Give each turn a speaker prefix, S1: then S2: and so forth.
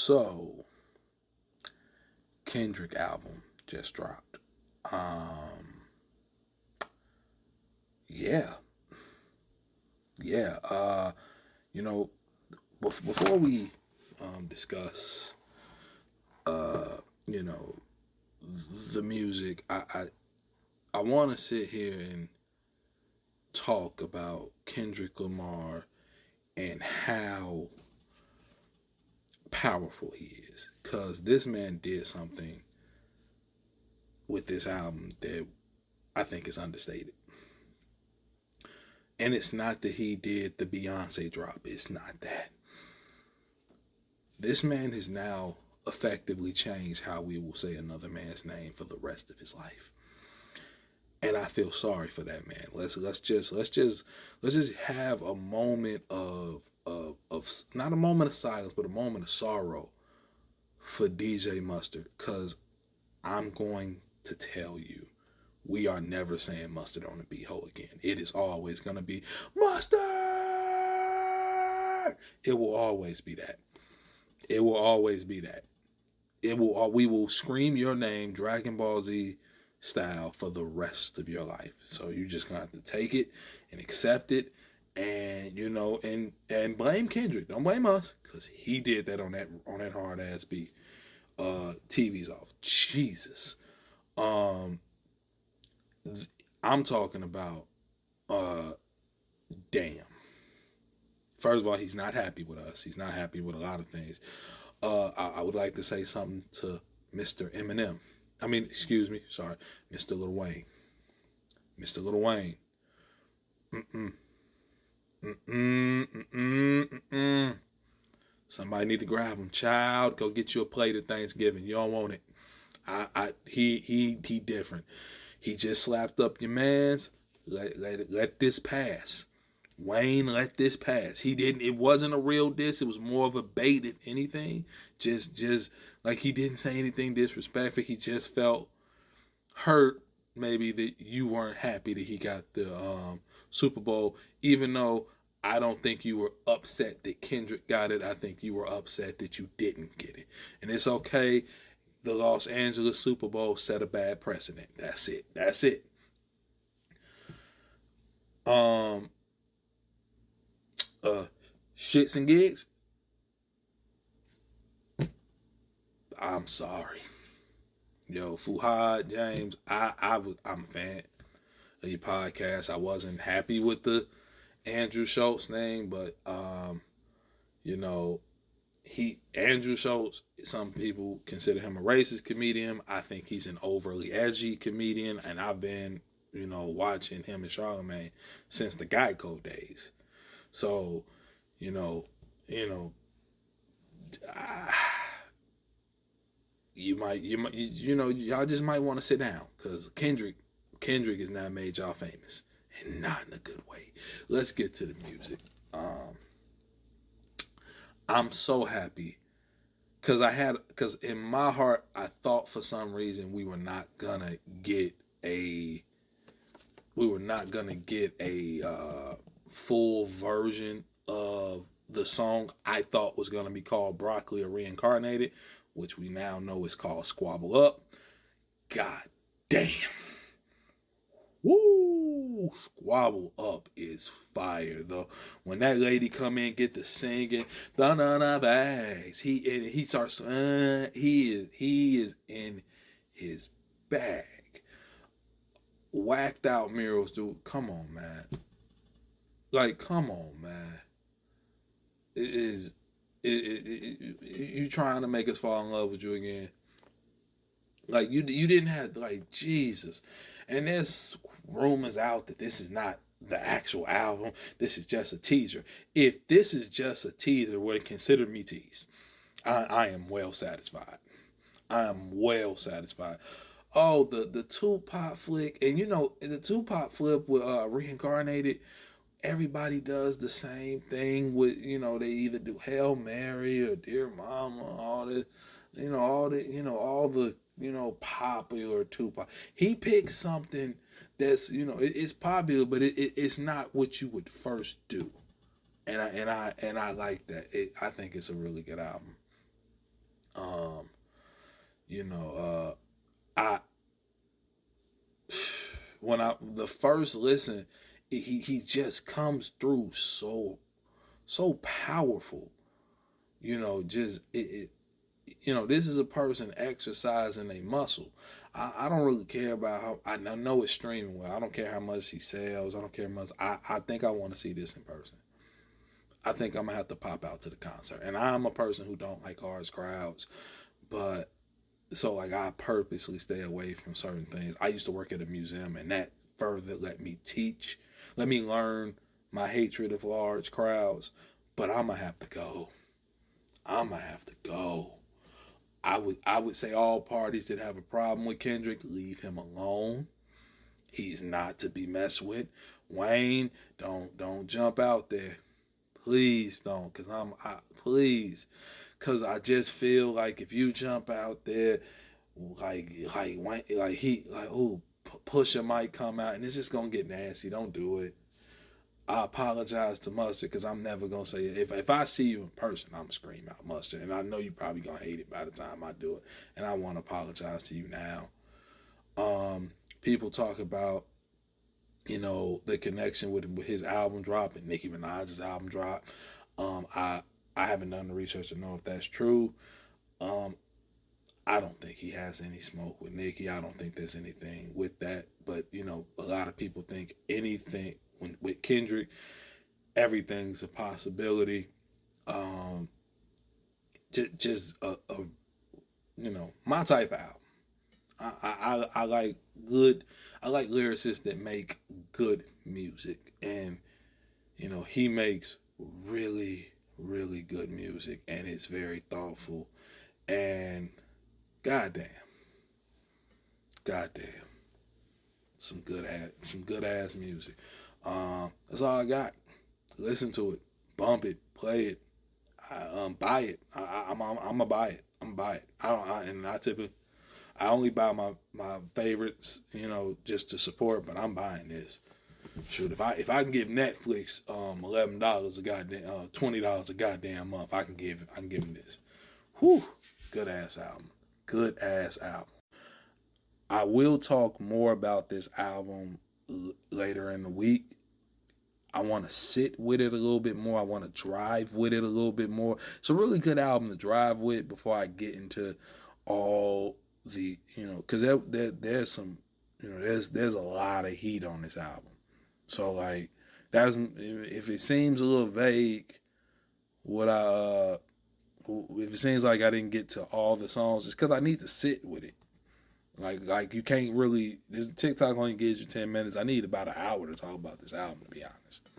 S1: So, Kendrick album just dropped. Um, yeah, yeah. You know, before we discuss, you know, the music, I want to sit here and talk about Kendrick Lamar and how powerful he is, because this man did something with this album that I think is understated. And it's not that he did the Beyonce drop. It's not that. This man has now effectively changed how we will say another man's name for the rest of his life. And I feel sorry for that man. Let's just have a moment of not a moment of silence, but a moment of sorrow for DJ Mustard, because I'm going to tell you, we are never saying Mustard on the B-hole again. It is always going to be Mustard. It will always be that. It will always be that. We will scream your name Dragon Ball Z style for the rest of your life. So you just gonna have to take it and accept it, and and blame Kendrick. Don't blame us, because he did that on that hard ass beat. TV's off. Jesus. I'm talking about damn. First of all, he's not happy with us. He's not happy with a lot of things. I would like to say something to Mr. Eminem. Excuse me, sorry, Mr. Lil Wayne. Mr. Lil Wayne. Somebody need to grab him. Child, go get you a plate at Thanksgiving. You don't want it. He different. He just slapped up your mans. Let this pass. Wayne, let this pass. It wasn't a real diss. It was more of a bait, if anything. Just like, he didn't say anything disrespectful. He just felt hurt, maybe, that you weren't happy that he got the Super Bowl, even though I don't think you were upset that Kendrick got it. I think you were upset that you didn't get it. And it's okay. The Los Angeles Super Bowl set a bad precedent. That's it. That's it. Shits and gigs. I'm sorry. Yo, Fuhad, James, I'm a fan of your podcast. I wasn't happy with the Andrew Schultz name, but Andrew Schultz, some people consider him a racist comedian. I think he's an overly edgy comedian, and I've been, watching him and Charlamagne since the Geico days. So, y'all just might want to sit down, because Kendrick has now made y'all famous, and not in a good way. Let's get to the music. I'm so happy, because in my heart, I thought for some reason we were not gonna get a full version of the song I thought was gonna be called Broccoli or Reincarnated, which we now know is called Squabble Up. God damn. Woo! Squabble Up is fire, though. When that lady come in, get to singing, the bags. He starts. He is in his bag. Whacked out murals, dude. Come on, man. Come on, man. You trying to make us fall in love with you again? You didn't have, Jesus. And there's rumors out that this is not the actual album. This is just a teaser. If this is just a teaser, well, consider me teased. I am well satisfied. I am well satisfied. Oh, the Tupac flick, and the Tupac flip with Reincarnated. Everybody does the same thing with, they either do Hail Mary or Dear Mama, all this, all the popular Tupac. He picks something that's, it's popular, but it's not what you would first do. And I like that. I think it's a really good album. Um, you know, I when I the first listen, he just comes through so powerful. You know, just it you know, this is a person exercising a muscle. I don't really care about how I know it's streaming well. I don't care how much he sells. I don't care much. I think I want to see this in person. I think I'm gonna have to pop out to the concert. And I'm a person who don't like large crowds, but so like I purposely stay away from certain things. I used to work at a museum, and that further let me learn my hatred of large crowds. But I'm gonna have to go. I'm gonna have to go. I would say all parties that have a problem with Kendrick, leave him alone. He's not to be messed with. Wayne, don't jump out there. Please don't, please, cause I just feel like if you jump out there, Pusha might come out and it's just gonna get nasty. Don't do it. I apologize to Mustard because I'm never gonna say it. If I see you in person, I'm gonna scream out Mustard, and I know you probably gonna hate it by the time I do it. And I want to apologize to you now. People talk about the connection with his album drop and Nicki Minaj's album drop. I haven't done the research to know if that's true. Um, I don't think he has any smoke with Nicki. I don't think there's anything with that. But a lot of people think anything with Kendrick, everything's a possibility. Just my type of album. I like good. I like lyricists that make good music, and he makes really really good music, and it's very thoughtful. And goddamn, goddamn, some good ass music. That's all I got. Listen to it, bump it, play it, buy it. I'm gonna buy it. I'm gonna buy it. I only buy my favorites, just to support. But I'm buying this. Shoot, if I can give Netflix $11 a goddamn $20 a goddamn month, I can give him this. Whew, good ass album. Good ass album. I will talk more about this album later in the week. I want to sit with it a little bit more. I want to drive with it a little bit more. It's a really good album to drive with before I get into all the, because there's some, there's a lot of heat on this album. So like, if it seems a little vague, if it seems like I didn't get to all the songs, it's because I need to sit with it. Like you can't really. This TikTok only gives you 10 minutes. I need about an hour to talk about this album, to be honest.